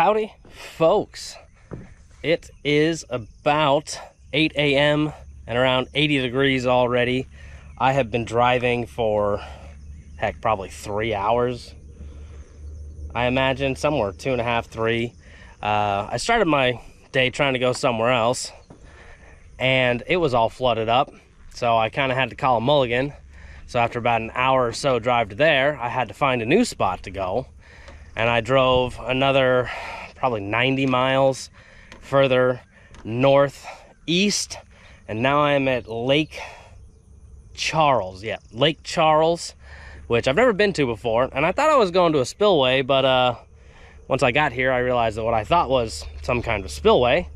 Howdy, folks. It is about 8 a.m. and around 80 degrees already. I have been driving for, heck, probably 3 hours. I imagine somewhere 2.5, 3. I started my day trying to go somewhere else, and it was all flooded up. So I kind of had to call a mulligan. So after about an hour or so drive to there, I had to find a new spot to go. And I drove another probably 90 miles further northeast, and now I'm at Lake Charles. Yeah, Lake Charles, which I've never been to before, and I thought I was going to a spillway, but once I got here I realized that what I thought was some kind of spillway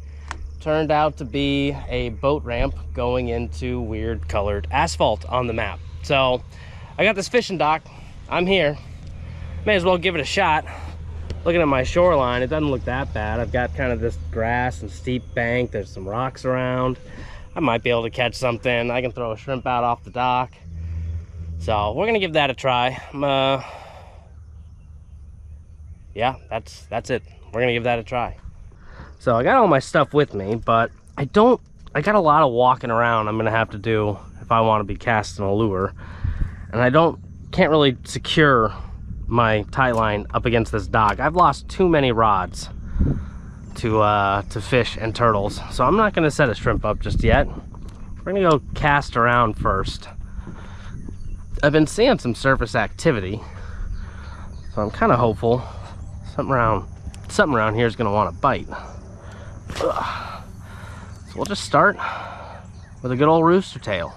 turned out to be a boat ramp going into weird colored asphalt on the map. So I got this fishing dock. I'm here. May as well give it a shot. Looking at my shoreline, it doesn't look that bad. I've got kind of this grass and steep bank. There's some rocks around. I might be able to catch something. I can throw a shrimp out off the dock. So we're gonna give that a try. Yeah, that's it. We're gonna give that a try. So I got all my stuff with me, but I got a lot of walking around I'm gonna have to do if I want to be casting a lure. And I can't really secure my tie line up against this dock. I've lost too many rods to fish and turtles, so I'm not going to set a shrimp up just yet. We're going to go cast around first. I've been seeing some surface activity, so I'm kind of hopeful something around here is going to want to bite. Ugh. So we'll just start with a good old rooster tail.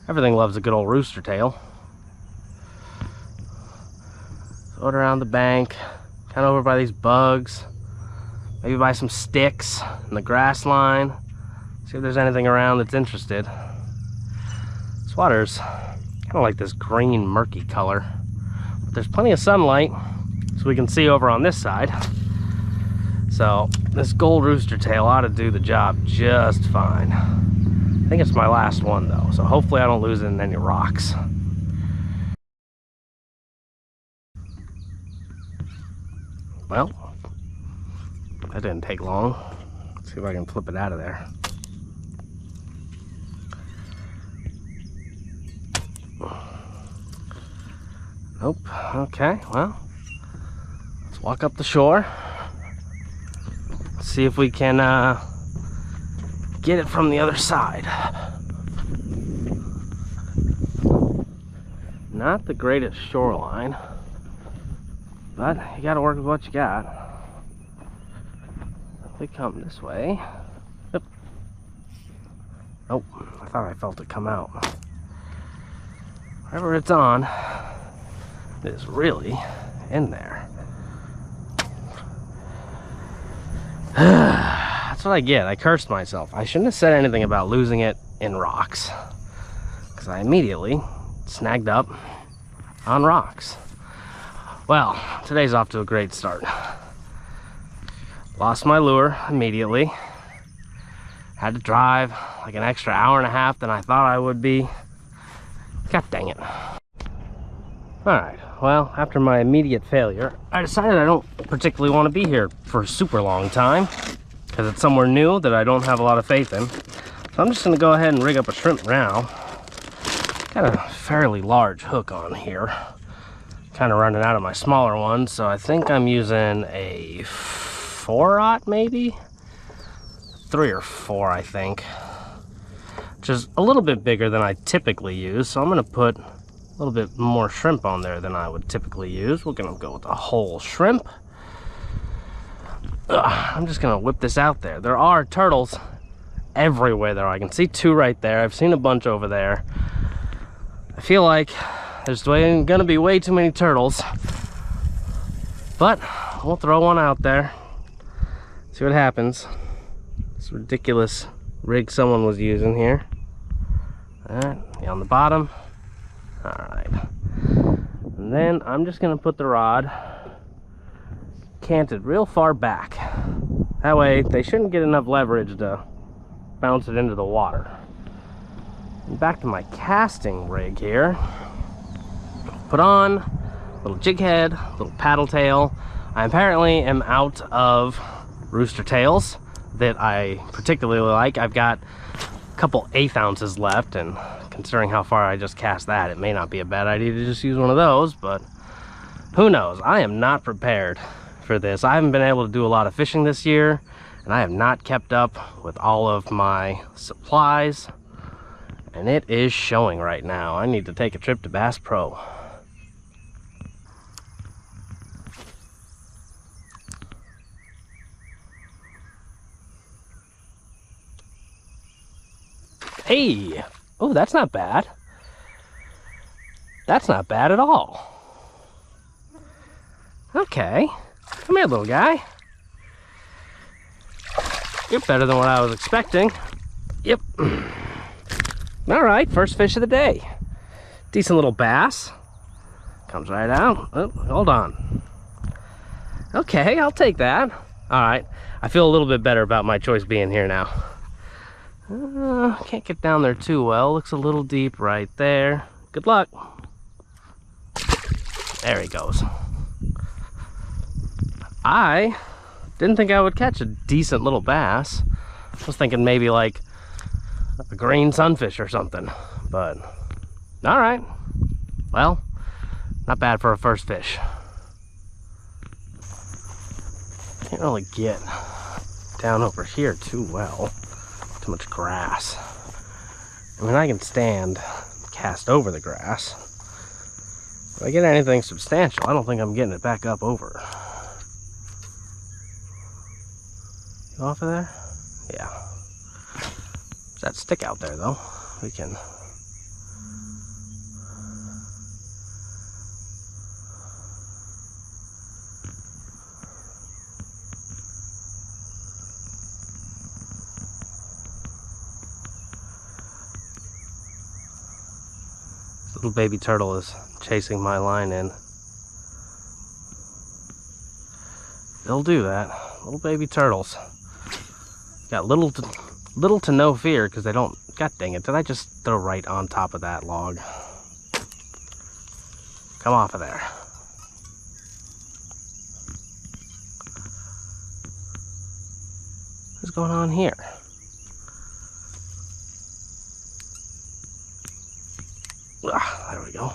Everything loves a good old rooster tail. Throw it around the bank, kind of over by these bugs, maybe by some sticks in the grass line. See if there's anything around that's interested. This water's kind of like this green murky color, but there's plenty of sunlight so we can see over on this side. So this gold rooster tail ought to do the job just fine. I think it's my last one though, so hopefully I don't lose it in any rocks. Well, that didn't take long. Let's see if I can flip it out of there. Nope. Okay, well, let's walk up the shore. See if we can get it from the other side. Not the greatest shoreline, but you gotta work with what you got. If we come this way. Yep. Oh, I thought I felt it come out. Wherever it's on, it is really in there. That's what I get. I cursed myself. I shouldn't have said anything about losing it in rocks, because I immediately snagged up on rocks. Well, today's off to a great start. Lost my lure immediately. Had to drive like an extra hour and a half than I thought I would be. God dang it. Alright, well, after my immediate failure, I decided I don't particularly want to be here for a super long time, because it's somewhere new that I don't have a lot of faith in. So I'm just going to go ahead and rig up a shrimp now. Got a fairly large hook on here. Kind of running out of my smaller ones, so I think I'm using a 4-aught maybe? 3 or 4, I think. Which is a little bit bigger than I typically use, so I'm going to put a little bit more shrimp on there than I would typically use. We're going to go with a whole shrimp. I'm just going to whip this out there. There are turtles everywhere there. I can see 2 right there. I've seen a bunch over there. I feel like there's gonna be way too many turtles, but we'll throw one out there, see what happens. This ridiculous rig someone was using here. Alright, on the bottom. Alright, and then I'm just gonna put the rod canted real far back. That way they shouldn't get enough leverage to bounce it into the water. And back to my casting rig here. Put on a little jig head, a little paddle tail. I apparently am out of rooster tails that I particularly like. I've got a couple 1/8 ounces left, and considering how far I just cast that, it may not be a bad idea to just use one of those, but who knows? I am not prepared for this. I haven't been able to do a lot of fishing this year, and I have not kept up with all of my supplies, and it is showing right now. I need to take a trip to Bass Pro. Hey, oh, that's not bad. That's not bad at all. Okay, come here, little guy. You're better than what I was expecting. Yep. All right, first fish of the day. Decent little bass. Comes right out. Oh, hold on. Okay, I'll take that. All right, I feel a little bit better about my choice being here now. Can't get down there too well. Looks a little deep right there. Good luck. There he goes. I didn't think I would catch a decent little bass. I was thinking maybe like a green sunfish or something, but all right. Well, not bad for a first fish. Can't really get down over here too well. Too much grass. I mean, I can stand, cast over the grass. If I get anything substantial, I don't think I'm getting it back up over. You off of there? Yeah. There's that stick out there, though. We can... Little baby turtle is chasing my line in. They'll do that. Little baby turtles. Got little to no fear because they don't... God dang it, did I just throw right on top of that log? Come off of there. What's going on here? Ah, there we go.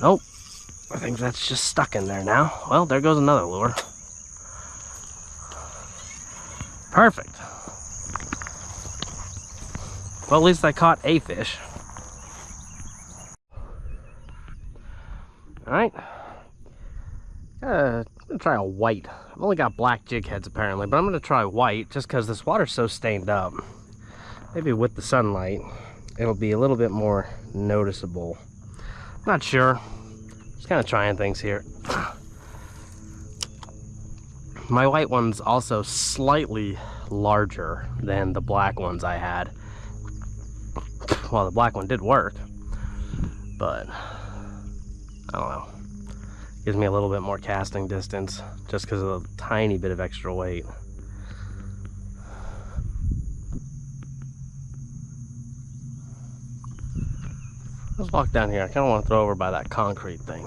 Nope. I think that's just stuck in there now. Well, there goes another lure. Perfect. Well, at least I caught a fish. Alright. I'm gonna try a white. I've only got black jig heads apparently, but I'm gonna try white just because this water's so stained up. Maybe with the sunlight, it'll be a little bit more noticeable. Not sure. Just kind of trying things here. My white one's also slightly larger than the black ones I had. Well, the black one did work, but I don't know. Gives me a little bit more casting distance just because of a tiny bit of extra weight. Let's walk down here. I kind of want to throw over by that concrete thing.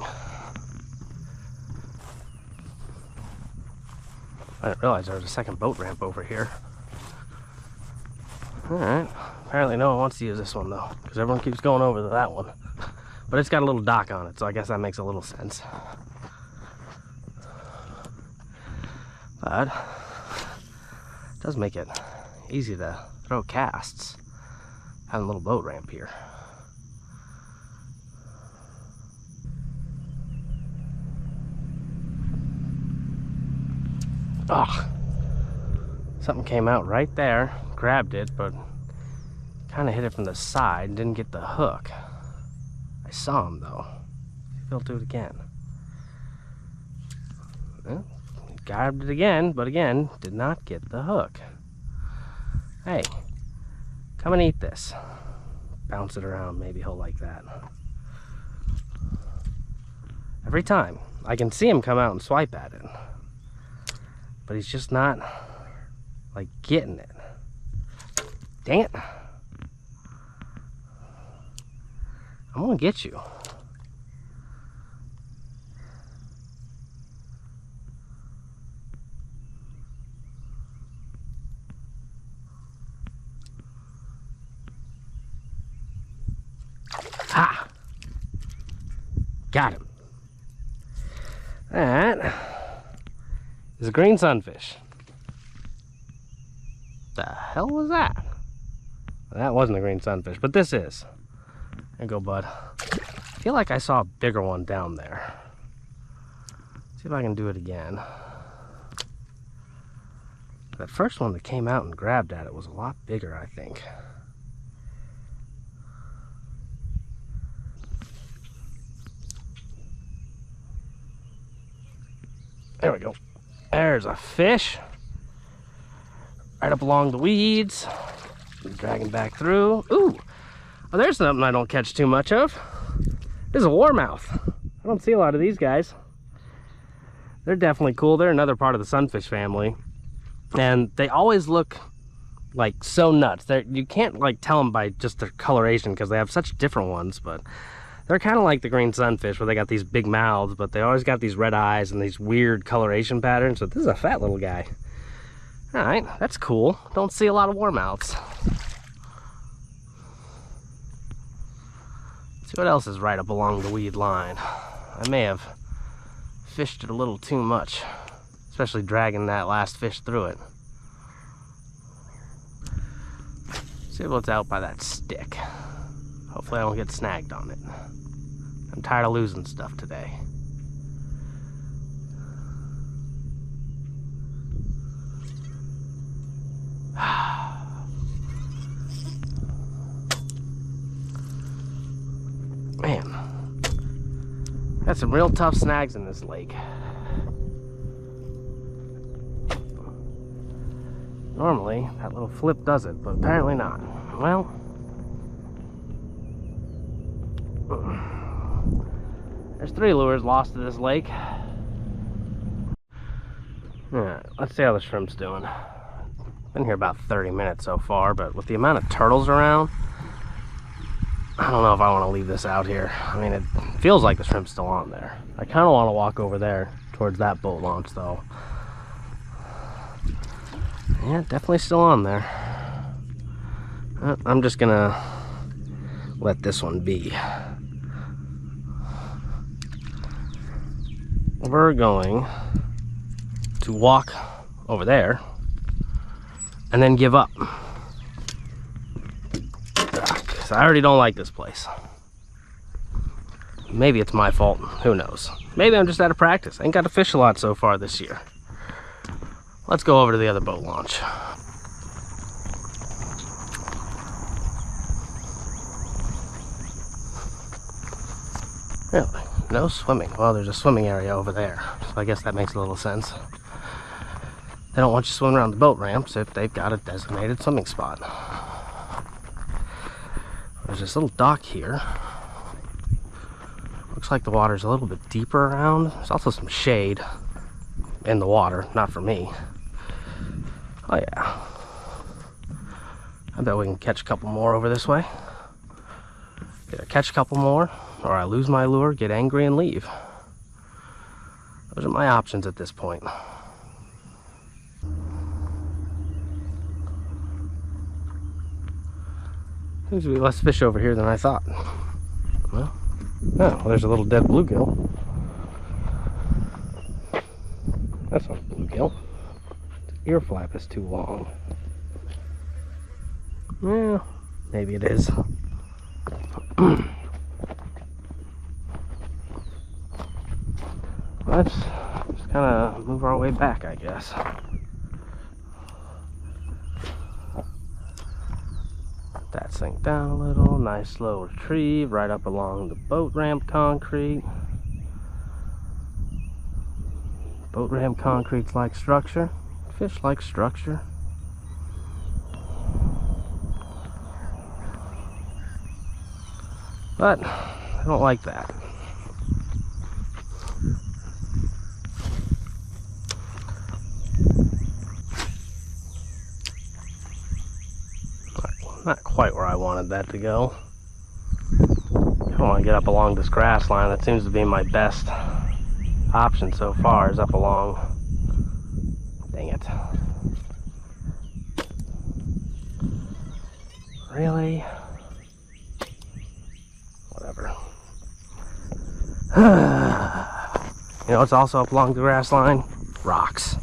I didn't realize there was a second boat ramp over here. Alright. Apparently no one wants to use this one though, because everyone keeps going over to that one. But it's got a little dock on it, so I guess that makes a little sense. But it does make it easy to throw casts, having a little boat ramp here. Oh, something came out right there, grabbed it, but kind of hit it from the side, didn't get the hook. I saw him though. Maybe he'll do it again. Well, he grabbed it again, but again, did not get the hook. Hey, come and eat this. Bounce it around, maybe he'll like that. Every time, I can see him come out and swipe at it. But he's just not, like, getting it. Dang it. I'm I'm gonna get you. Ha! Got him. That is a green sunfish. The hell was that? That wasn't a green sunfish, but this is. There you go, bud. I feel like I saw a bigger one down there. See if I can do it again. That first one that came out and grabbed at it was a lot bigger, I think. There we go. There's a fish. Right up along the weeds. Dragging back through. Ooh! Oh, there's something I don't catch too much of. This is a warmouth. I don't see a lot of these guys. They're definitely cool. They're another part of the sunfish family. And they always look like so nuts. You can't like tell them by just their coloration because they have such different ones, but they're kind of like the green sunfish where they got these big mouths, but they always got these red eyes and these weird coloration patterns. So this is a fat little guy. All right, that's cool. Don't see a lot of warmouths. See what else is right up along the weed line. I may have fished it a little too much, especially dragging that last fish through it. See what's out by that stick. Hopefully I don't get snagged on it. I'm tired of losing stuff today. Man, got some real tough snags in this lake. Normally, that little flip does it, but apparently not. Well, there's 3 lures lost to this lake. Alright, let's see how the shrimp's doing. Been here about 30 minutes so far, but with the amount of turtles around, I don't know if I want to leave this out here. I mean, it feels like the shrimp's still on there. I kind of want to walk over there towards that boat launch, though. Yeah, definitely still on there. I'm just gonna let this one be. We're going to walk over there and then give up. Because I already don't like this place. Maybe it's my fault. Who knows? Maybe I'm just out of practice. I ain't got to fish a lot so far this year. Let's go over to the other boat launch. Really? No swimming? Well, there's a swimming area over there, so I guess that makes a little sense. They don't want you swimming around the boat ramps if they've got a designated swimming spot. There's this little dock here. Looks like the water's a little bit deeper around. There's also some shade in the water, not for me. Oh yeah. I bet we can catch a couple more over this way. Either catch a couple more, or I lose my lure, get angry, and leave. Those are my options at this point. Seems to be less fish over here than I thought. Well, oh, there's a little dead bluegill. That's not a bluegill. The ear flap is too long. Well, maybe it is. Let's just kind of move our way back, I guess. Let that sink down a little. Nice slow retrieve right up along the boat ramp concrete. Boat ramp concrete's like structure. Fish like structure. But I don't like that. Not quite where I wanted that to go. I want to get up along this grass line. That seems to be my best option so far, is up along. Dang it. Really? Whatever. You know what's also up along the grass line? Rocks.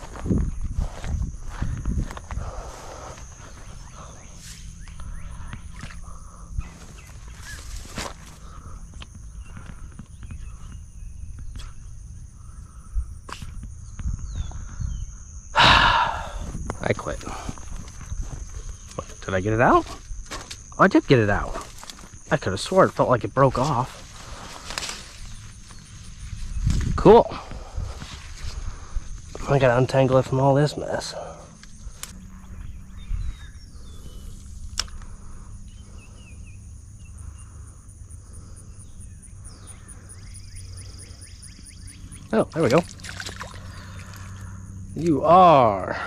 I quit. What, did I get it out? Oh, I did get it out. I could have sworn it felt like it broke off. Cool. I gotta untangle it from all this mess. Oh, there we go. You are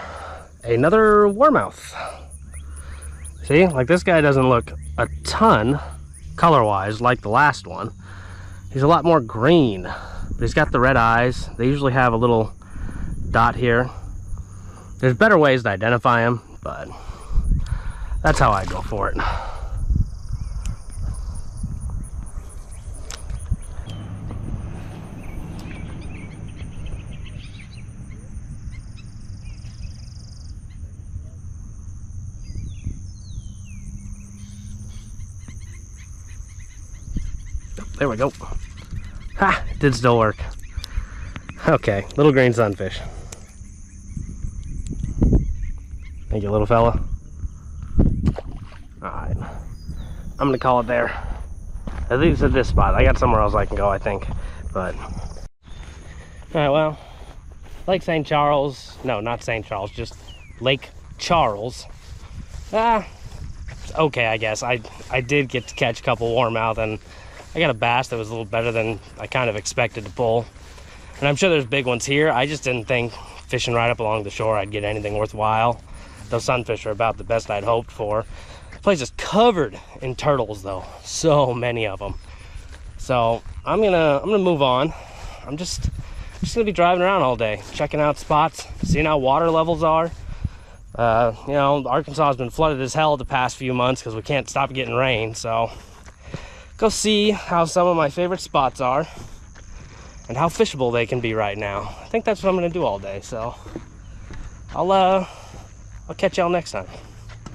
another warmouth. See, like this guy doesn't look a ton color-wise like the last one. He's a lot more green, but he's got the red eyes. They usually have a little dot here. There's better ways to identify him, but that's how I go for it. There we go. Ha! It did still work. Okay, little green sunfish. Thank you, little fella. Alright. I'm gonna call it there. At least at this spot. I got somewhere else I can go, I think. But alright, well. Lake St. Charles. No, not St. Charles, just Lake Charles. It's okay, I guess. I did get to catch a couple warmouth, and I got a bass that was a little better than I kind of expected to pull. And I'm sure there's big ones here. I just didn't think fishing right up along the shore I'd get anything worthwhile. Those sunfish are about the best I'd hoped for. The place is covered in turtles though. So many of them. So I'm gonna move on. I'm just gonna be driving around all day, checking out spots, seeing how water levels are. You know, Arkansas has been flooded as hell the past few months because we can't stop getting rain, so go see how some of my favorite spots are and how fishable they can be right now. I think that's what I'm gonna do all day, so I'll catch y'all next time.